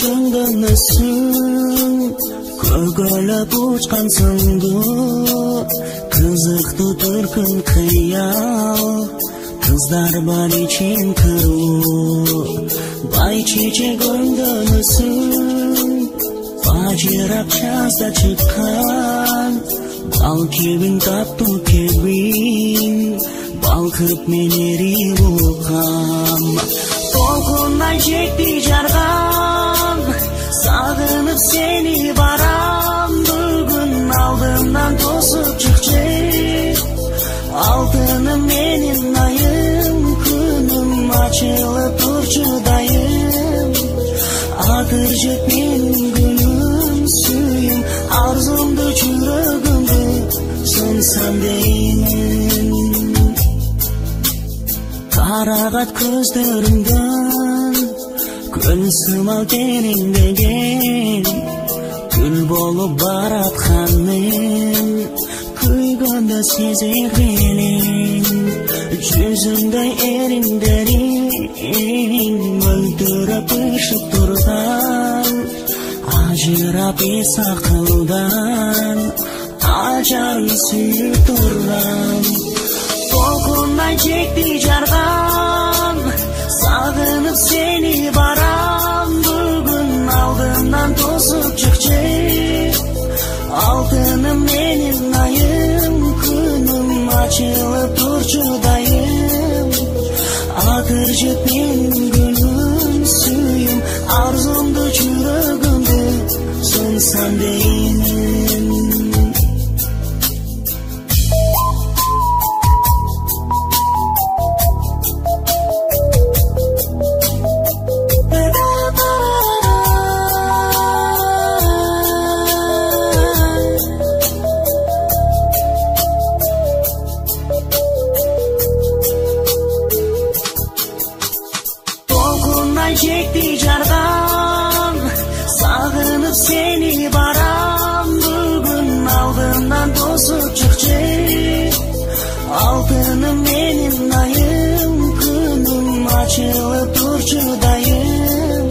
çöngdönüsün Kөгөлөп учкан сыңду Кызыктуу төркүн кыял Кыздар бар ичин кыруу Бай чечек өңдөнүсүн Фажир акчаса чыккан Бал кебин таптуу кебин Балкып мен эрип улгам Толкундай жекти жарган Сагынып сени барам Бүгүн алдымдан тосуп чыкчы Алтыным менин айым Күнүм ачылып турчу дайым Атыр жек менин гүлүм сүйүм Арзумду жүрөгүмдү сунсам деймин Карагат көздөрүңдөн Көл сымал тереңдеген Күл болуп баратканым Күйгөндө сезер элем Жүзүңдөй эриңдериң Мөлдүрөп ышык турган Ажырап эс акылдан Ажарың сүйүп турган Толкундай жекти жарган Сагынып сени барам Бүгүн алдымдан тосуп чыкчы Алтыным менин айым Күнүм ачылып турчу дайым Атыр жек менин гүлүм сүйүм Арзумду жүрөгүмдү сунсам деймин Çekti jardan Sağınıp seni baram Bugün aldımdan tosup çıkçı Altınım benim ayım Günüm açılıp turçu dayım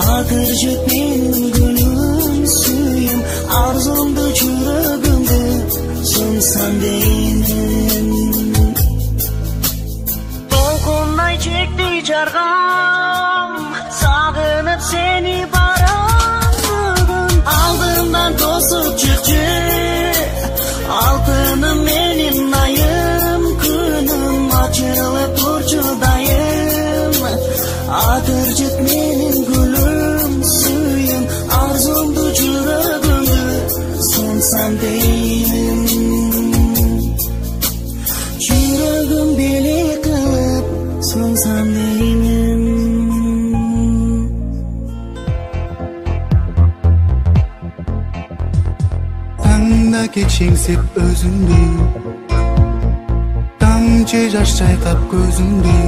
Akırcık benim gülüm suyum Arzumdu çürügümdü sunsan deyim Dolkunday çekti jardan Sağınıp seni baram Bugün aldımdan tosup çıkçı Altınım benim ayım Günüm açılıp turçu dayım Atırcık benim gülüm suyum Arzumdu жүрөгүмдү sunsam deyim Жүрөгүм беле кылып sunsam deyim Keçiңсип өзүңдү Тамчы жаш чайкап көзүңдү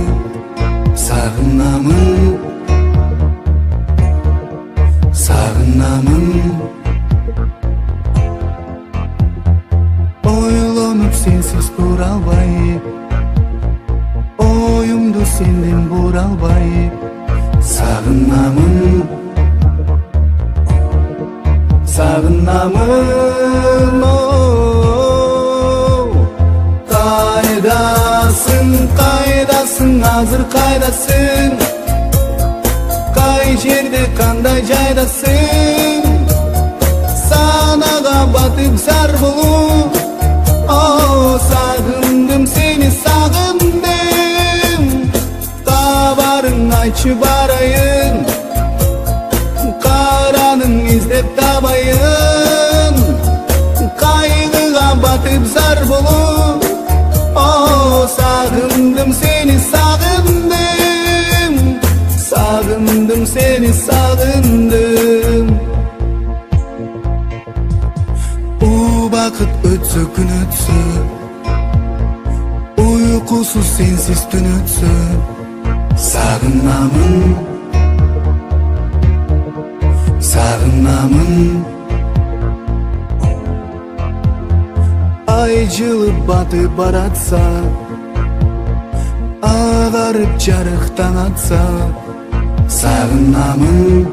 Сагынамын Сагынамын Ойлонуп сенсиз тура албай Оюмду сенден бура албай Сагынамын Сагынамын Кайдасың, азыр кайдасың Кай жерде кандай жайдасың Санага батып зар болуп Сагындым сени сагындым Табарың айтчы барайын Караның издеп табайын Кайгыга батып зар болуп Sağındım seni sağındım Sağındım seni sağındım O vakit ötse gün ötse Uykusuz sensiz tün ötse Sağınamın Sağınamın Ay жылып батып баратса Агарып жарыктан атса Сагынамын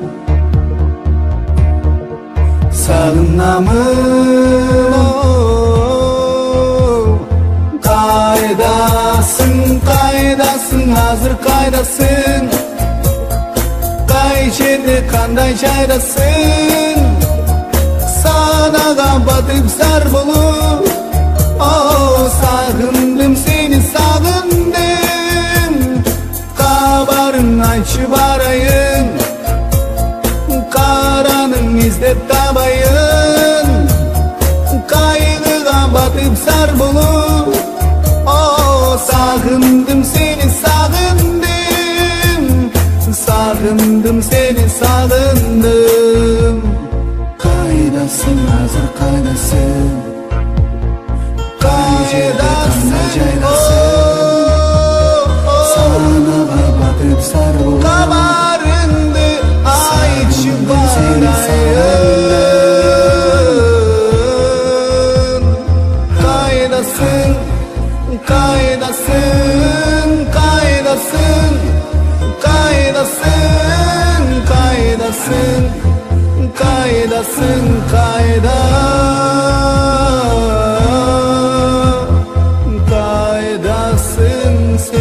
sağınamın. Kaydasın, kaydasın, hazır kaydasın. Kay jerde kanday jaydasın. Sanaga batıp sar bulup, oh sağındım seni sağındım. Kabarın ayçı barayın, karanın izlep tabayın. Kaygıga batıp sar bulup, oh sağındım seni sağındım. Sağındım seni sağındım. Kaydasın hazır kaydasın. Kaydasın sana batıp sar bulup, kabarındı ayçı barayın. Kaydasın, kaydasın, kaydasın. Kaydasın, kaydasın, kaydasın, kayda. Kaydasın sen.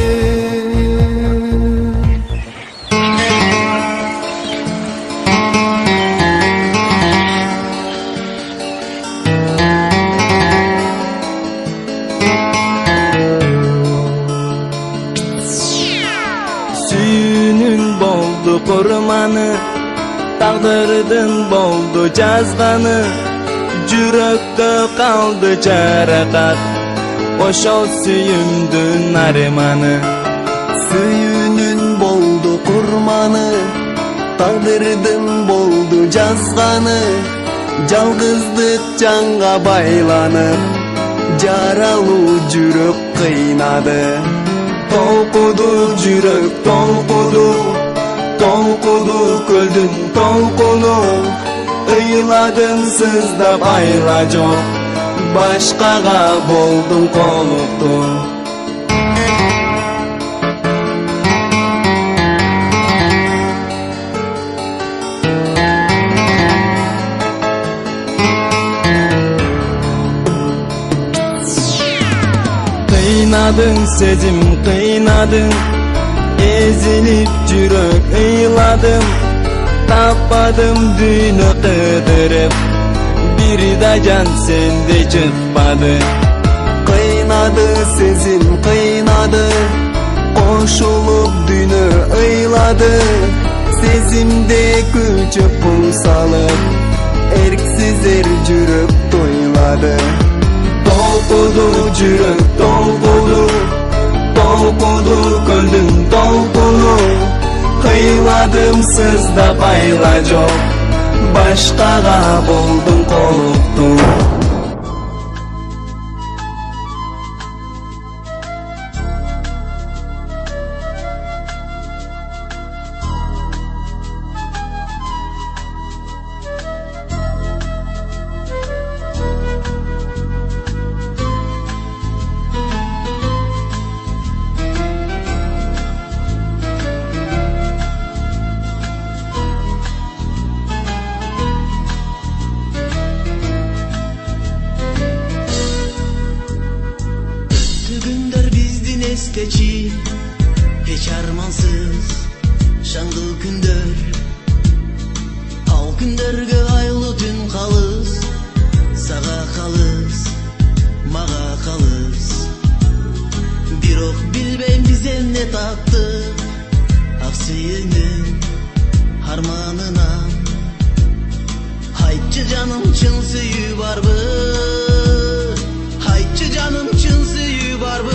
Sүйүүнүн болду курманы, тагдырдын болду жазганы. Жүрөктө калды жаракат, ошол сүйүмдүн арманы. Suyunun boldu kurmanı, taqdırdın boldu жазганı. Жалгыздык жанга байланып, жаралуу жүрөк кыйнады. Толкуду жүрөк толкуду, толкуду көлдүн толкуну. Ыйладым сыздап айла жок, башкага болдум колуктуу. Kıynadın sezim kıynadın, ezilip жүрөк ыйладым. Tapmadım düğünü kıdırıp, bir de can sende çıkmadı. Kıynadı sezim kıynadı, koşulup dünü ıyladı. Sezimde küçük pul salıp, erksiz жүрөк toyladı. Толкуду жүрөк толкуду, толкуду көлдүн толкуну. Кыйладым сыздап айла жок, башкага болдум колуктуу. Esteçi, hiç armansız, şanlı gündür. Al gündürge aylı tün kalız, sağa kalız, mağa kalız. Bir ok bilbeyim bize ne taktı, aksiyinin harmanına. Haytçı canım çın suyu var mı? Haytçı canım çın suyu var mı?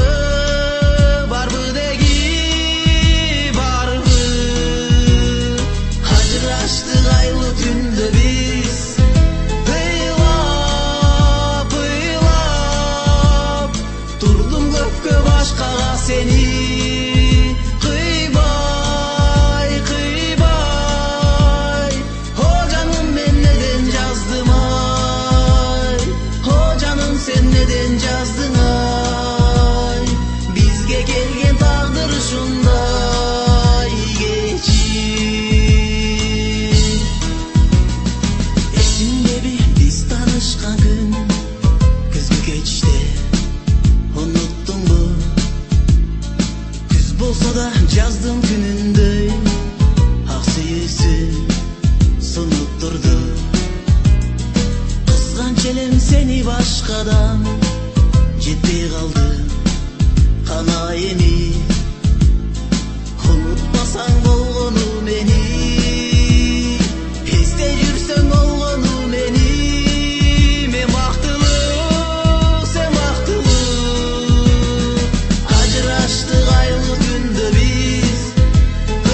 Aylı tünde biz Kıylap, kıylap Durdum köpkö başkaga seni Kıybay, kıybay O canım ben neden yazdım ay O canım sen neden yazdın ay Bizge gelgen taqdir şunday geçir Esimde bir Yağmurda жаздың күнүндөй ак сүйүүсүн сунуп турду. Кызганч элем сени башкадан жетпей калды. Кана эми унутпасаң болгону мени, эстей жүрсөң болгону мени. Мен бактылуу, сен бактылуу. Ажыраштык айлы түндө биз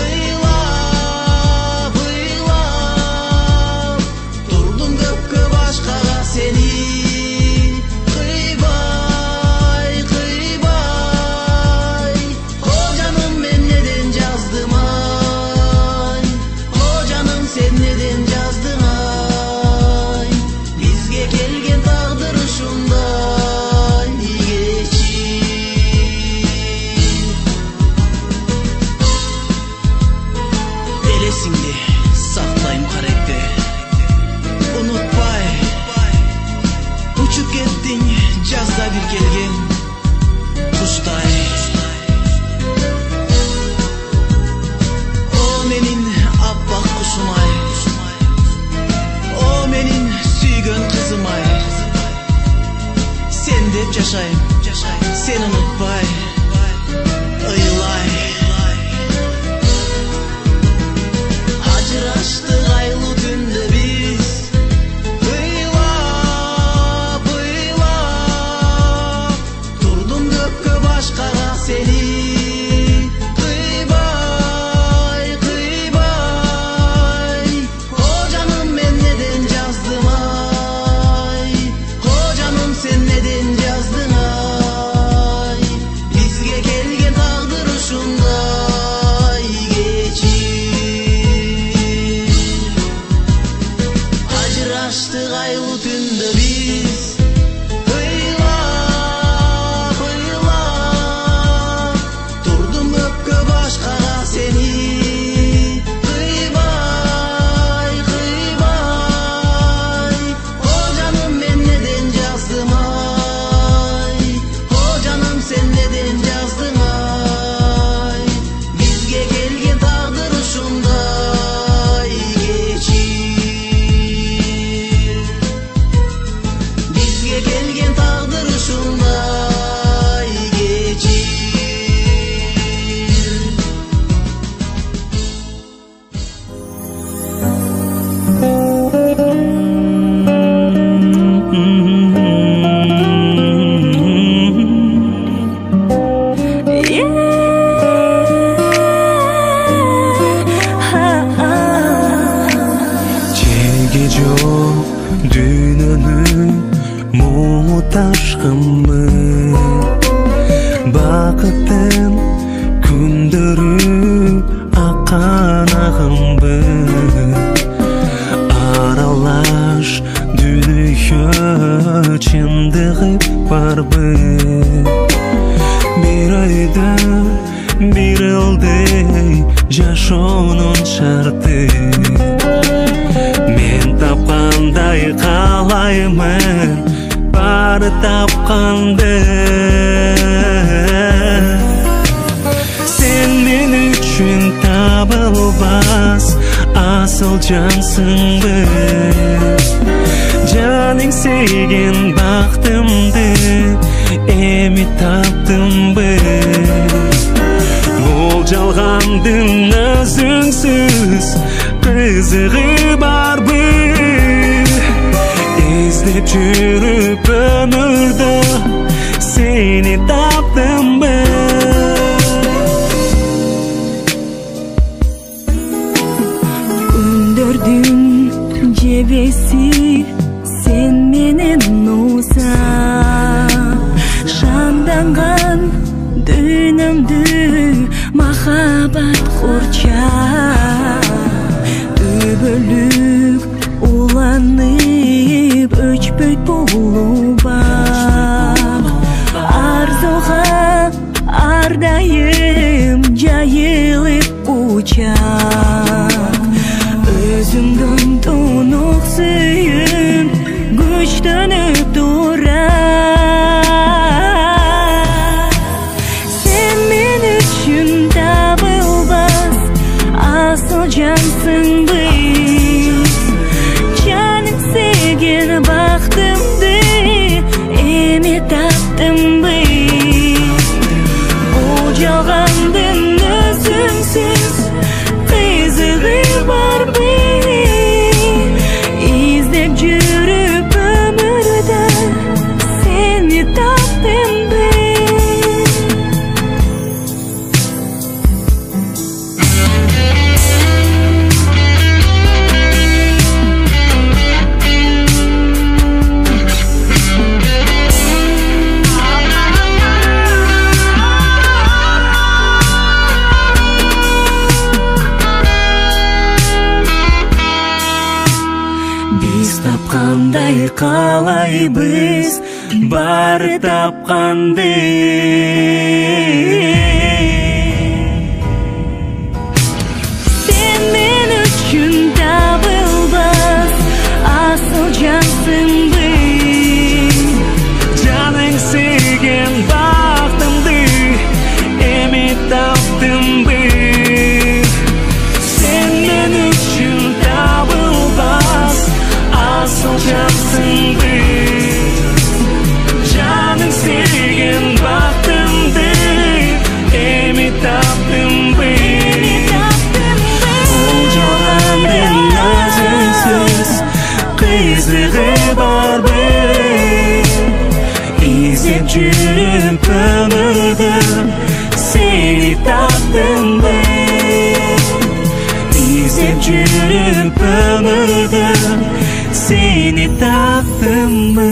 ыйлап, ыйлап турдум көккө башкага сени. Сактайм каректе, унутпай, учуп кеттиң жазда бир келген куштай. О менин аппак кушумай, о менин сүйгөн кызымай, сен деп жашайм, сен унутпай, ыйлай. Ажыраштык айлы түндө биз ыйлап, ыйлап турдум көккө башкага сени. Кыйбай, кыйбай, о жаным мен неден жаздым ай, о жаным сен неден жаздың ай. Бизге келген тагдыр ушундай кечир. Ажыраштык айлы түндө биз ыйлап, ыйлап турдум көккө башкага сени. Кыйбай, кыйбай, о жаным мен неден жаздым ай, о жаным сен неден жаздың ай. Бизге келген тагдыр ушундай кечир. Бизге келген тагдыр ушундай кечир. Çelgi жоқ дүйнөнүн мұңы ташқынмын. Бақыттың күндөрү аккан агымбын. Аралаш дүнүйө чындыгы барбы. Bir ayda bir yılday жашоонун шарты. Мен тапкандай каалаймын баары тапканды. Сен мен үчүн табылбас асыл жансыңбы. Жаның сейген бактымды эми таптымбы. Бул жалгандын өзүңсүз кызыгы барбы. Издеп жүрүп өмүрдө сени таптымбы. Күндөрдүн жебеси сен менен узап, шамданган дүйнөмдү махабат курчап. Түбөлүк уланып өчпөйт болубап, арзуга ардайым жайылып учап. Өзүңдөн тунук сүйүм күчтөнүп турат. Sen men üçün каалайбыз баары тапканды. Sen men uchun табылбас асыл жансыңбы. Жаның sevgen бактымды эми таптымбы. Sen men uchun табылбас асыл жансыңбы. Жаның sevgen бактымды эми таптымбы. Бул жалгандын өзүнсүз кызыгы барбы. İzlep жүрүп өмүрдө сени таптымбы. İzlep жүрүп өмүрдө сени таптымбы.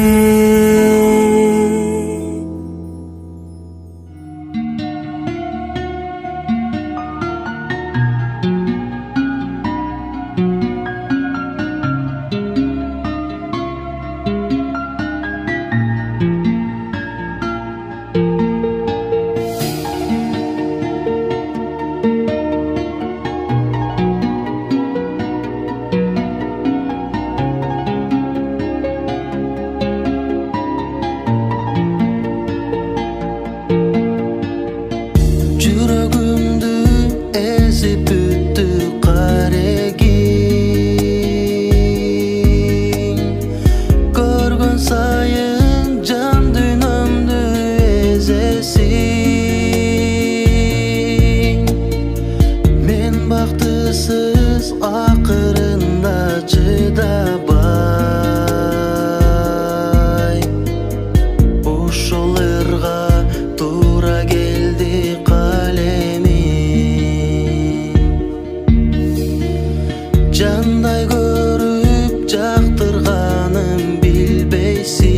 Жүрөгүмдү эзип бүттү карегиң. Көргөн сайын жан дүйнөмдү эзесиң. Мен бактысыз акырында чыдабай ошол ырга туура келди калемим. Жандай көрүп жактырганым билбейсиң.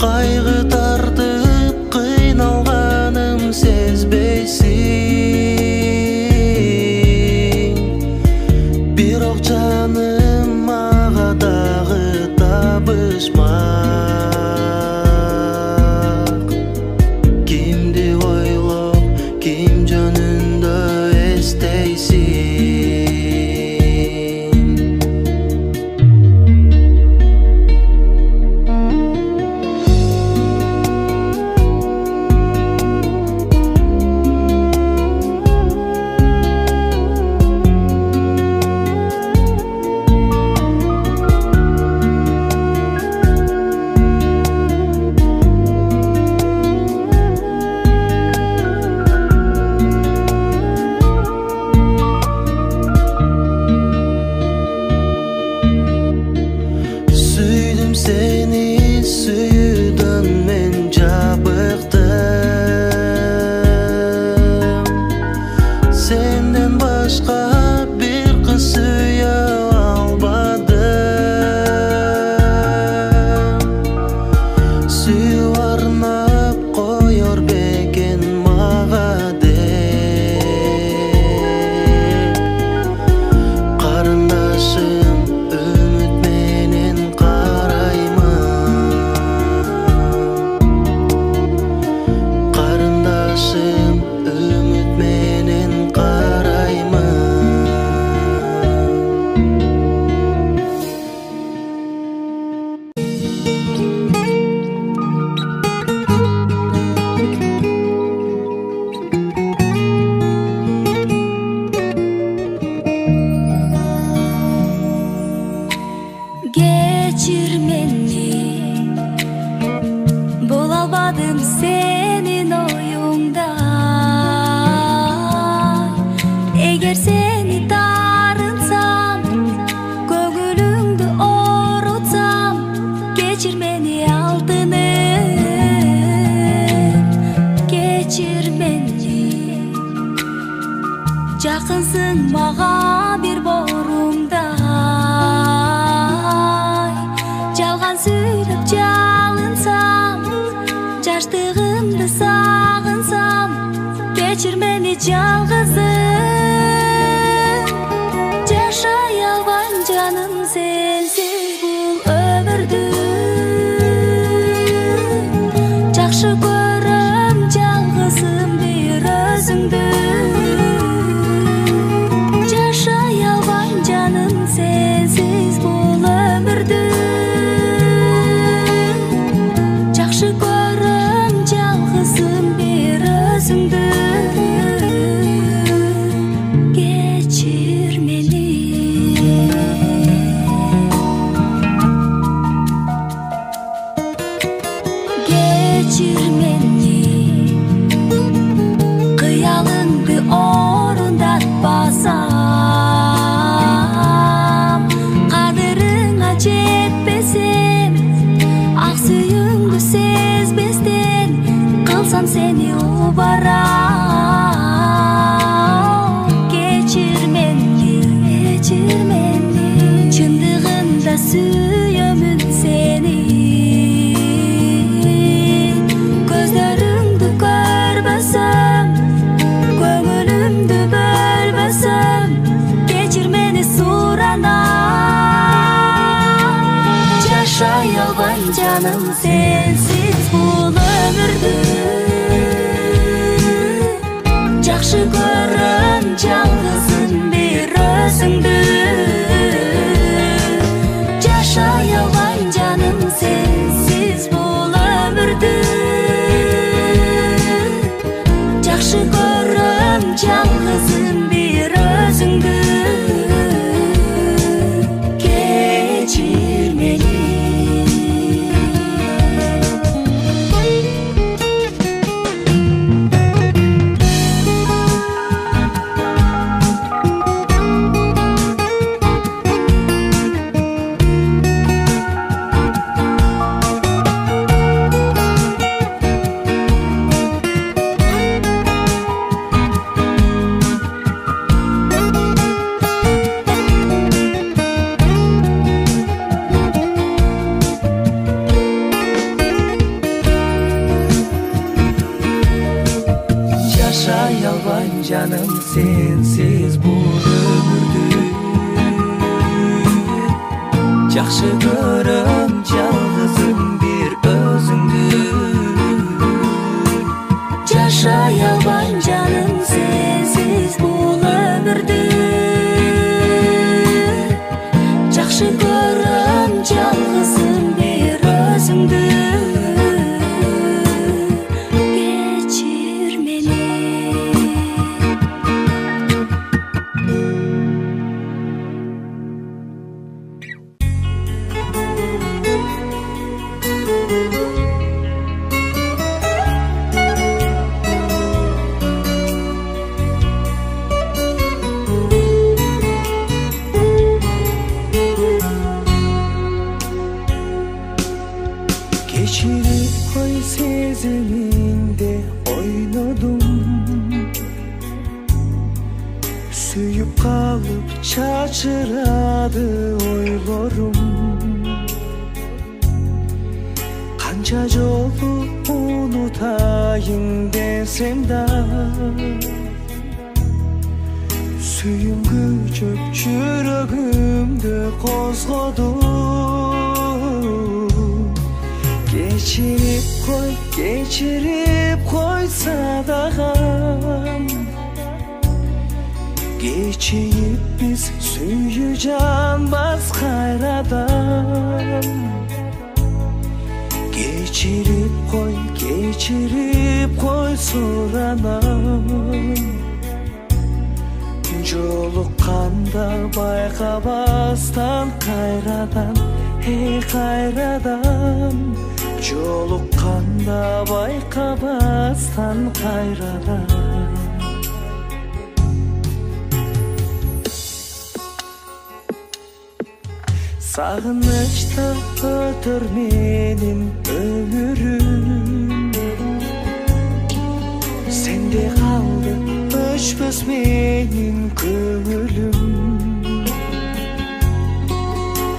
Кайгы тартып кыйналганым сезбейсиң. Бирок жаным мага дагы табышмак. Кимди ойлоп, ким жөнүндө эстейсиң. Süydüm seni, süydün men jabıktım. Senden başka bir kız süye almadım. Süy arnap koyor beken maga dep. Karındaşım ümit menen karayman. Karındaşım ümit menen karayman. Geçir meni, bola almadım senin oyunda. Eğer seni darınsam, gönlümdü orutsam, geçir beni altını, geçir beni. Жақынсың маға bir борумда. Жалған сөйлеп жалынсам, жаштығымды сағынсам, кечір мени жалғызым. Жашай албайм özüңdü жашай албайм жаным сенсиз бул өмүрдү жакшы көрөм жалгызым бир өзүңдү кечир мени кечир мени кыялыңды орундатпасам кадырыңа жетпесем ак сүйүүңдү сезбестен кылсам сени убарам кечир мени чындыгында сүйөмүн сени көздөрүңдү көрбөсөм көңүлүмдү бөлбөсөм кечир мени суранам жашай албайм жаным сенсиз бул өмүрдү жакшы көрөм жалгызым бир өзүңдү жашай албайм жаным сенсиз бул өмүрдү жакшы көрөм жалгызым бир өзүңдү кечир мени Жашай албайм жаным сенсиз бул өмүрдү жакшы көрөм жалгызым бир өзүңдү жашай албайм жаным сенсиз бул өмүрдү жакшы көрөм жалгызым бир өзүңдү кечир мени Geçirip koy seziminde oynadum Süyüp kalıp çaçıradı oylarım Kanca jolu unutayım desem de Süyüm küçük çürüğümde kozladım Geçirip koy sadağam Geçeyip biz süyü canbaz hayradan Geçirip koy soranam Jolukkanda bayqabastan kayradan Hey kayradan Jolukkanda bayqabastan kayradan Sağınışta ötür menin ömürüm Sende kaldı öçmöz menin köngülüm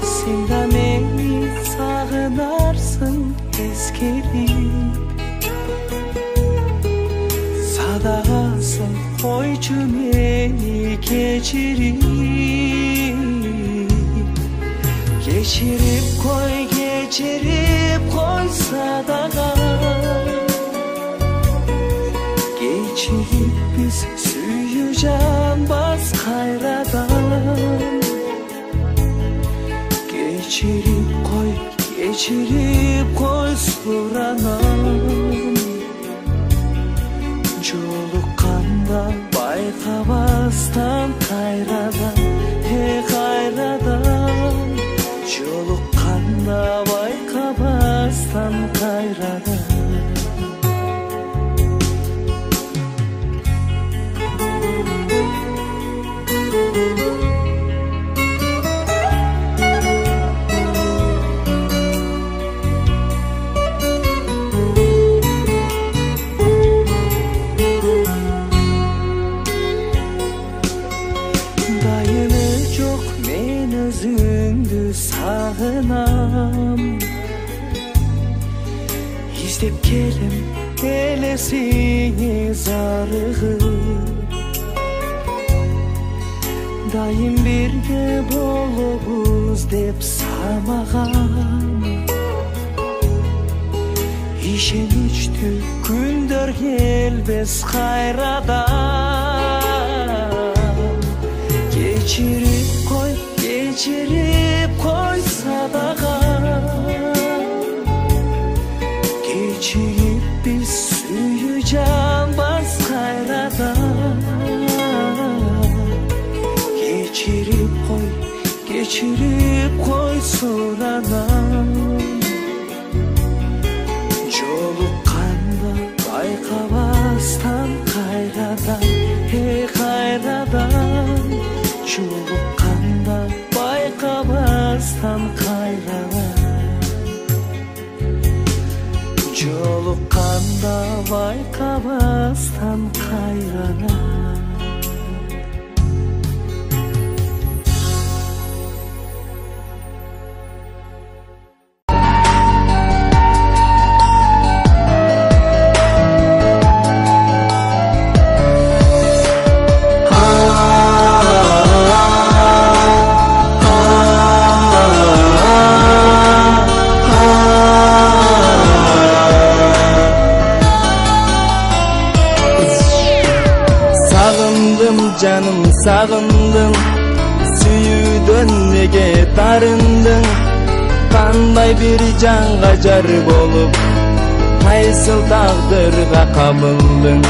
Sen de meni sağınarsın eskedip Sadağasın koycu meni geçirip Geçirip koy sadağa Geçirip жанбас кайрадан. Кечирип кой суранам. Жолукканда байкабастан кайрадан, кайрадан. Жолукканда байкабастан кайрадан. Sağınam, İzdep kelim elesini zarıgıp. Dayım birge bolubuz dep samagam. İşenичтүү күндөр келбес кайрадан. Кечирип кой садагам. Кечирип биз сүйүү жанбас кайрадан. Кечирип кой суранам. Жолукканда байкабастан кайрадан, кайрадан. Жолукканда байкабастан кайрадан. Жолукканда байкабастан кайрадан. Canım sağındım, sүйүүдөн неге тарындың? Кандай bir жанга жар болуп, кайсыл тагдырга кабылдың?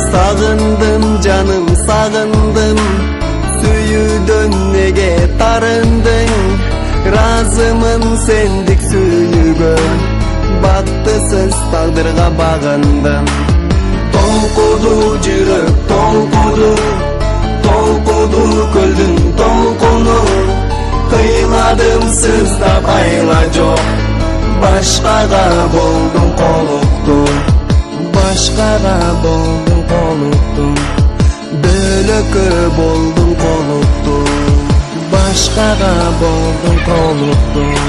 Сагындым жаным сагындым, сүйүүдөн неге тарындың? Разымын сендик сүйүүгө, бактысыз тагдырга багындым. Толкуду жүрөк толкуду, толкуду көлдүн толкуну. Кыйладым сыздап айла жок, башкага болдум колуктум. Башкага болдум колуктум, бөлөккө болдум колуктум. Башкага болдум колуктум.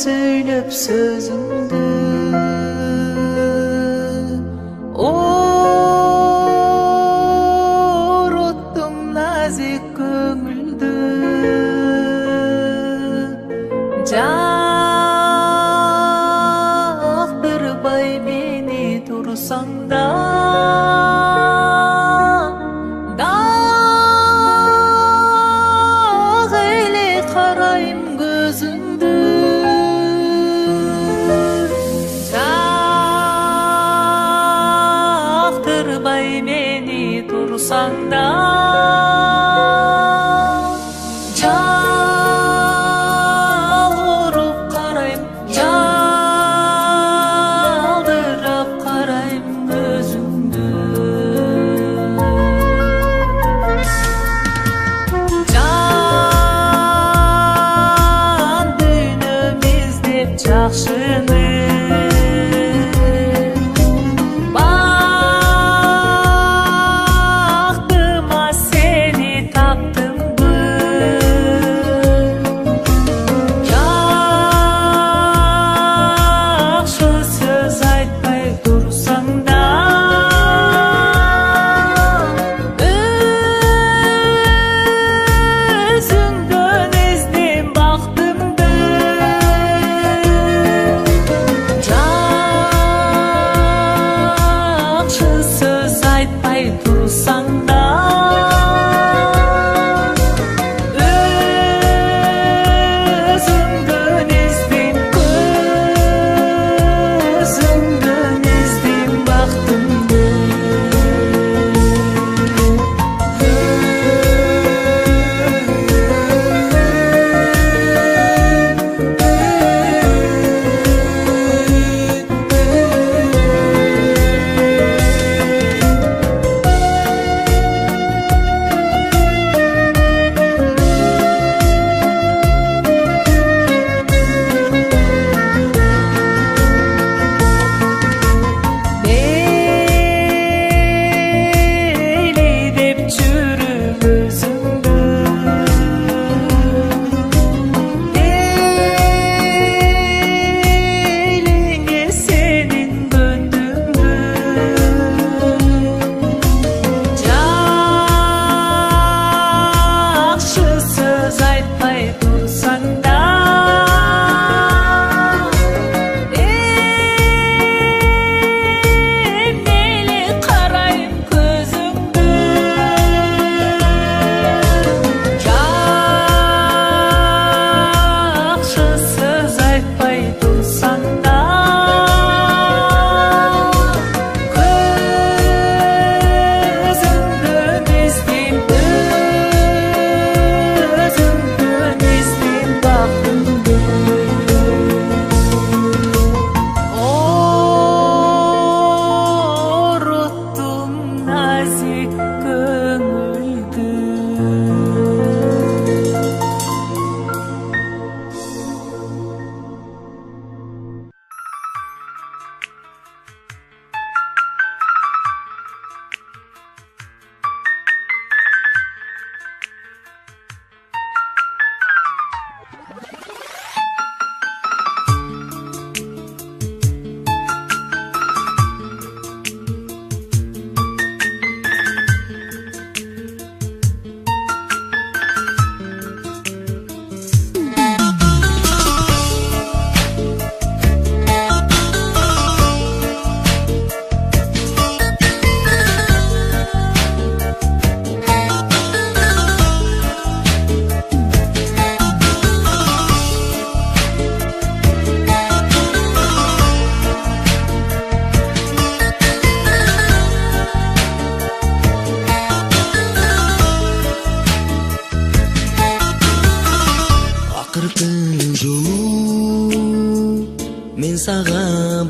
Söylep sözümdü, unuttum nazik köngüldü. Jaktırбай meni tursan da, dağ ile karayım gözündü. Sanda çalırıp karayım, çaldırıp karayım gözümdü. Can dünümüz dep çakşını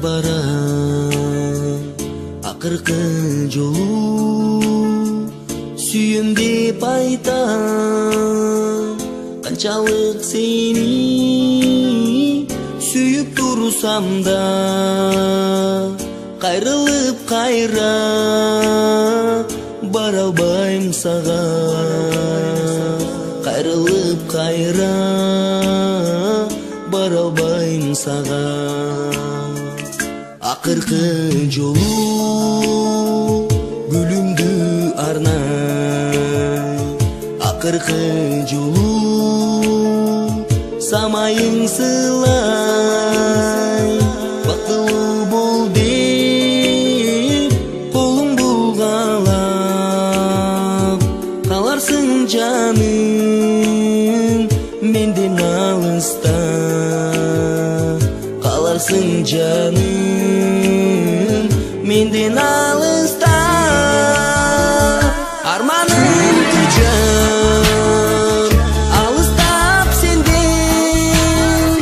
барам акыркы жолу сүйем деп айтам канчалык сени сүйүп турсам да кайрылып кайра бара албайм сага кайрылып кайра бара албайм сага акыркы жолу гүлүмдү арнай акыркы жолу самайың сылай бактылуу бол деп колуң булгалап каларсың жаным менден алыста каларсың жаным менден алыста арманым күчөп алыстап сенден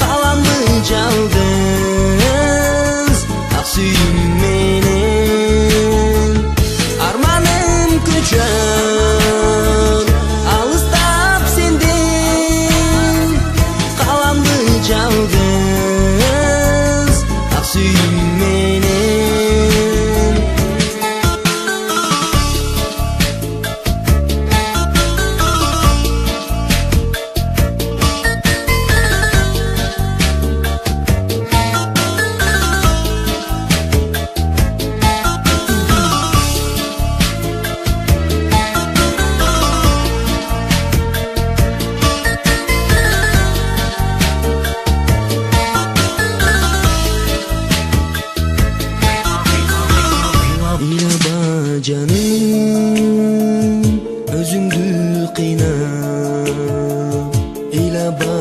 каламды жалгыз ак сүйүм менен арманым күчөп алыстап сенден каламды жалгыз ак сүйүм менен Ыйлаба жаным өзүңдү кыйнап ыйлаба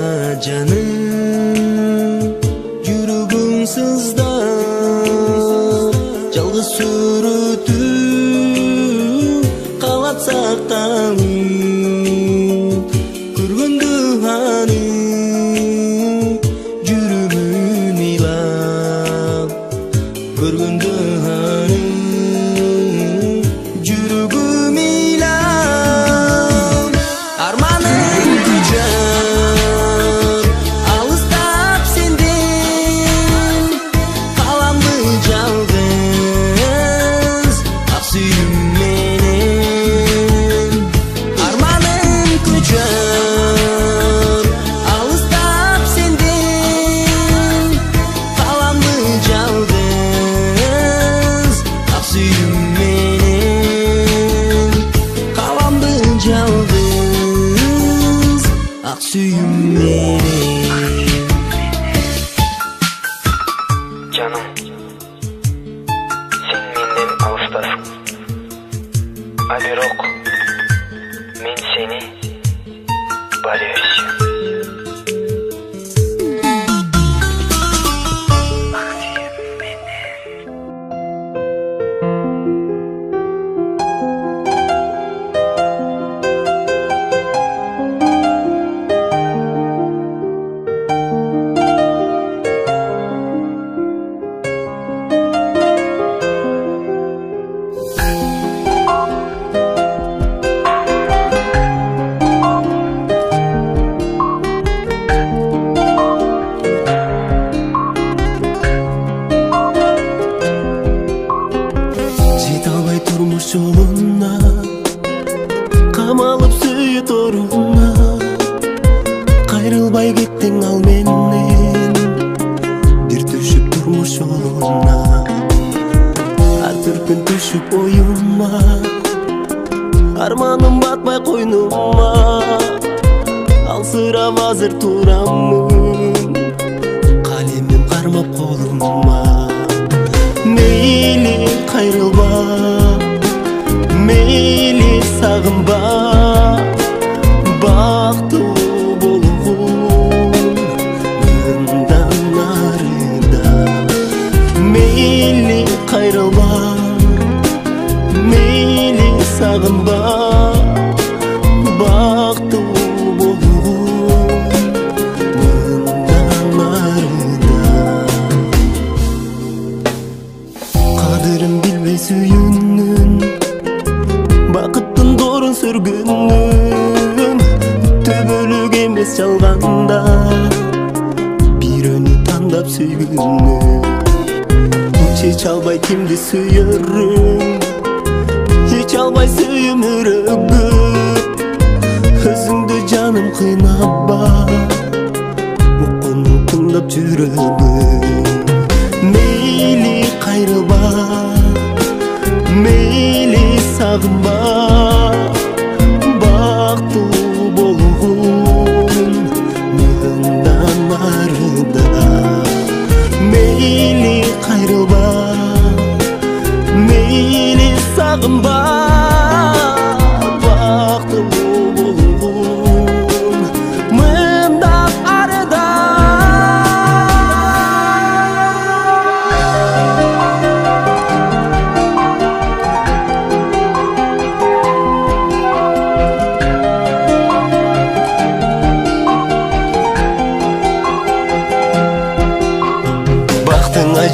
жаным жүрөгүң сыздап жалгыз сүрөтүп калат сакталып көргөндө аны жүрөгүм ыйлап көргөндө аны жүрөгүм ыйлап арманым күчөп алыстап сенден каламды жалгыз ак сүйүм менен арманым күчөп алыстап сенден каламды жалгыз ак сүйүм менен каламды жалгыз ак сүйүм менен Canım, sen menden alıstasın. A бирок мен seni bari özsün. Жете албай турмуш жолуна камалып сүйү торуна кайрылбай кеттиң ал менен бир түшүп турмуш жолуна ар түркүн түшүп оюма арманым батпай койнума алсырап азыр турамын калемим кармап колума мейли кайрылба мейли сагынба бактылуу болгун мындан нарыда мейли кайрылба мейли сагынба бактылуу болгун мындан нарыда çalganda biröөнү тандап сүйгүнү чеч албай кимди сүйөрүм эч албай сүйүмүрөгү өзүңдү жаным кыйнабба уккуну тыңдап жүрөгүм мейли кайрылба мейли сагынба бактылуу болгун мындан арыда мейли кайрылба мейли сагынба бактылуу болгун мындан арыда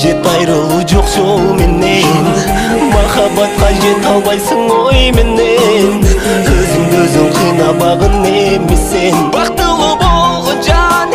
жет айрылуу жок жол менен махаббатка жете албайсың ой менен өзүңдү өзүң кыйнабагын эми сен бактылуу болгон жан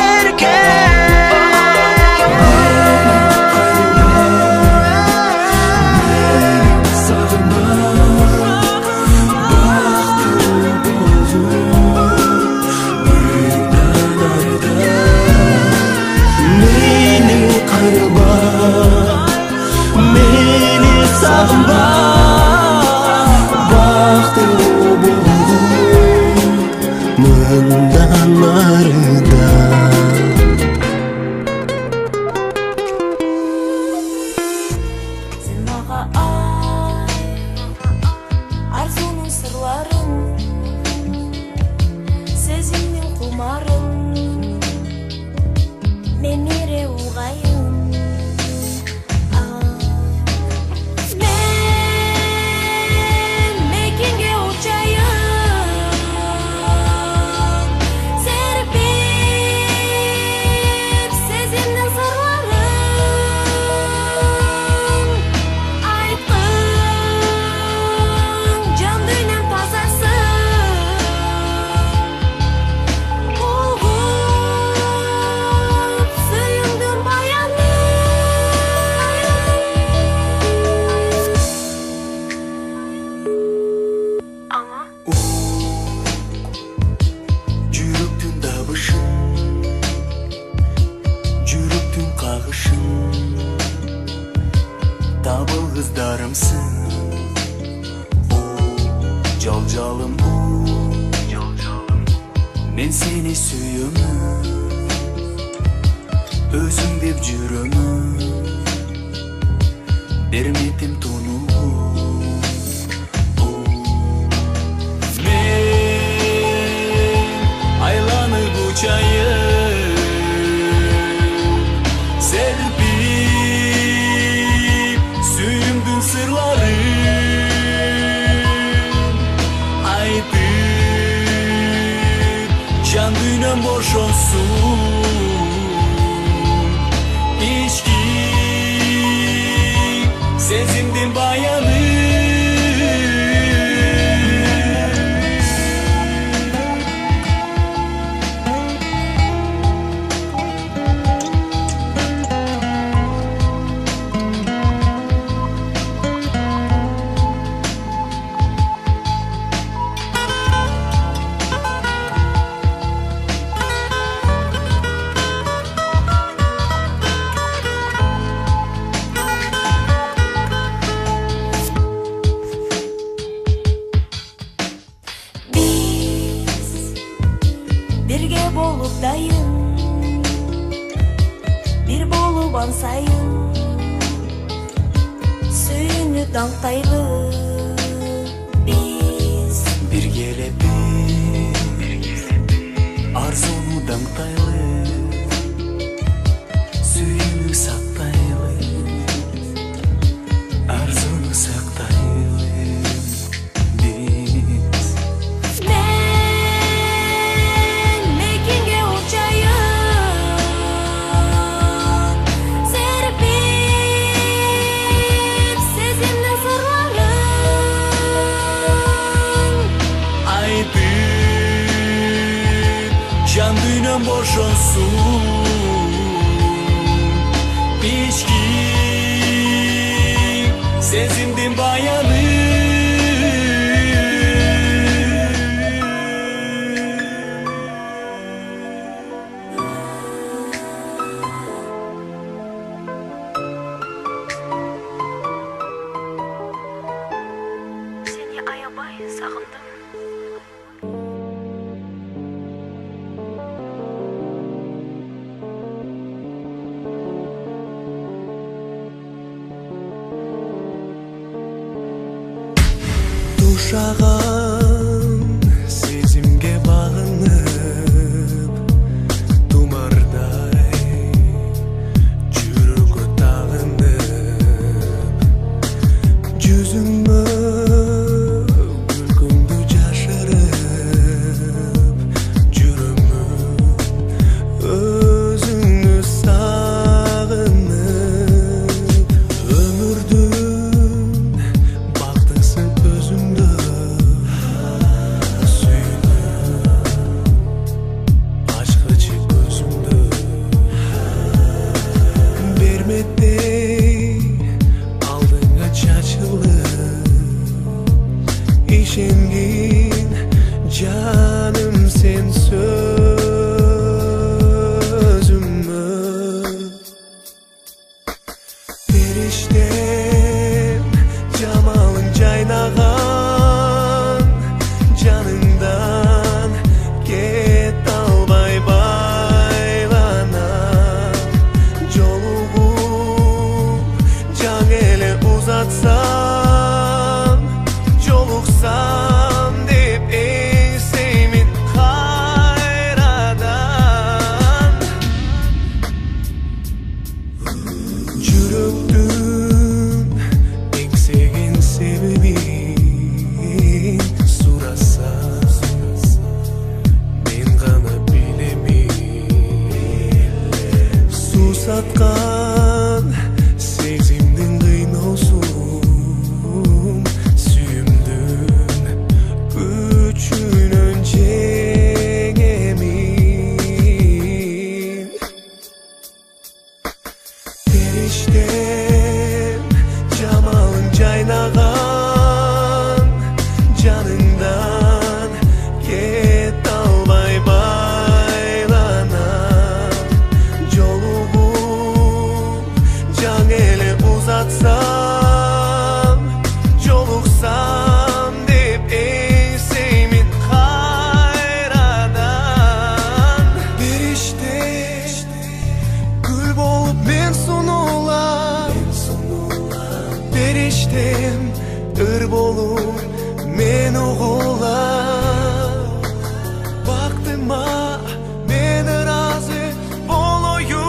сагынба бактылуу болгун мындан арыда Сен мага арзунун сырларын сезимдин кумарын мен ире улгайым Табыл кыздарымсың жалжалым мен сени сүйөмүн өзүң деп жүрөмүн берметим тонуу мен айланып учайын серпип сүйүмдүн сырларын айтып жан дүйнөм бошосун ички сезимдин баяны Birge bolup dayın bir bolup ansayın sүйүнү даңктайлы биз биргелепиз арзуну даңктайлы сүйүнү сактайлы арзуну сактайлы биз жан дүйнө болсун ички сезимдин баяны Seni аябай сагындым. Тушаган сезимге багынып тумардай жүрөгкө тагынып жүзүмө күлкүңдү жашырып жүрөмүн өзүңдү сагынып өмүрдүн бактысы өзүңдү алдыңа чачылып ишенгин жаным сен сөзүмө периштем жамалың жайнаган жаныңдан кет албай uzatсам, жолуксам деп эңсеймин кайрадан. Жүрөктүн эңсеген себебин сурасам, мен гана билемин. Сусаткан сезимдин кыйноосун сүйүмдүн күчүнөн жеңемин. Периштем жамалың жайнаган жаныңдан кет албай байланам. Жолугуп жаң эле uzatсам, жолуксам деп эңсеймин кайрадан. Периште гүл болуп мен сунуулап, периштем ыр болуп мен угулап. Бактыма мен ыраазы болоюн,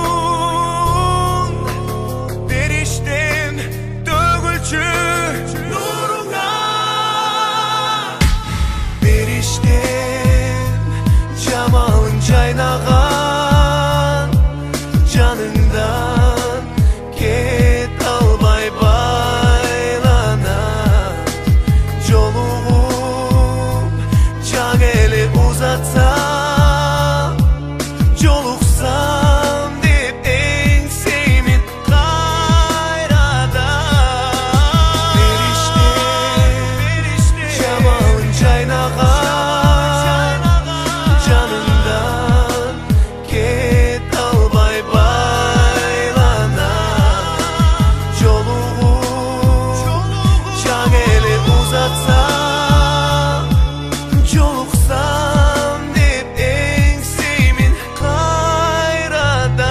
периштем төгүлчү нуруңа. Периштем жамалың жайнаган жаныңдан кет албай байланам. Жолугуп жаң эле uzatсам, жолуксам деп эңсеймин кайрадан. Периште жамалың жайнаган жаныңдан кет албай байланам. Жолугуп жаң эле uzatсам, жолуксам деп эңсеймин кайрадан.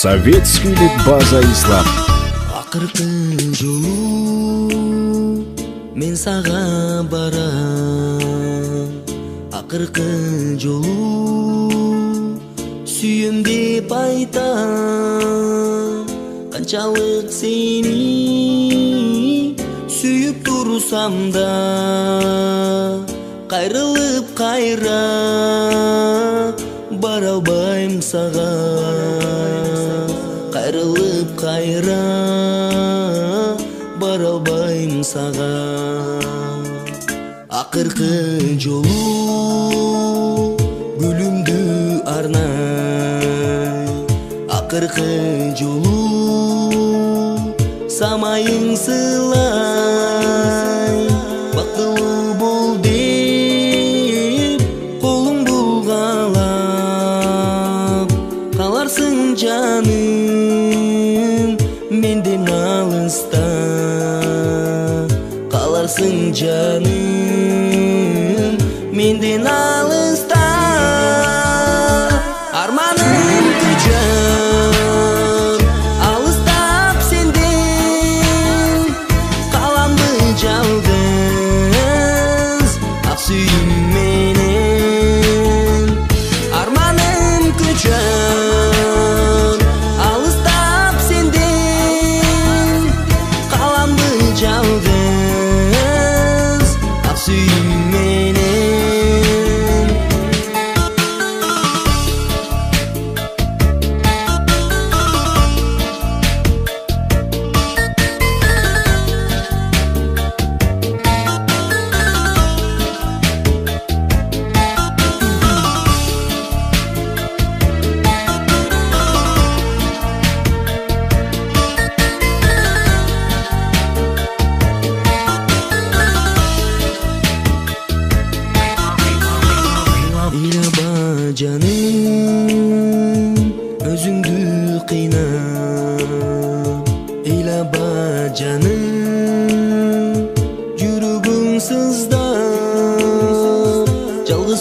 Советский ли база ислам? Акыркы жолу мен сага барам, акыркы жолу сүйем деп айтам. Канчалык сени сүйүп турсам да кайрылып кайра бара албайм сага, кайрылып кайра бара албайм сага. Акыркы жолу гүлүмдү арнай, акыркы жолу самайың сылай. Бактылуу бол деп колуң булгалап каларсың жаным менден алыста, каларсың жаным менден алыста. Арманым күчөп алыстап сенден, каламды жалгыз ак сүйүм менен. Арманым күчөп алыстап сенден, каламды жалгыз ак сүйүм менен. Ыйлаба жаным өзүңдү кыйнап, ыйлаба жаным жүрөгүң сыздап, жалгыз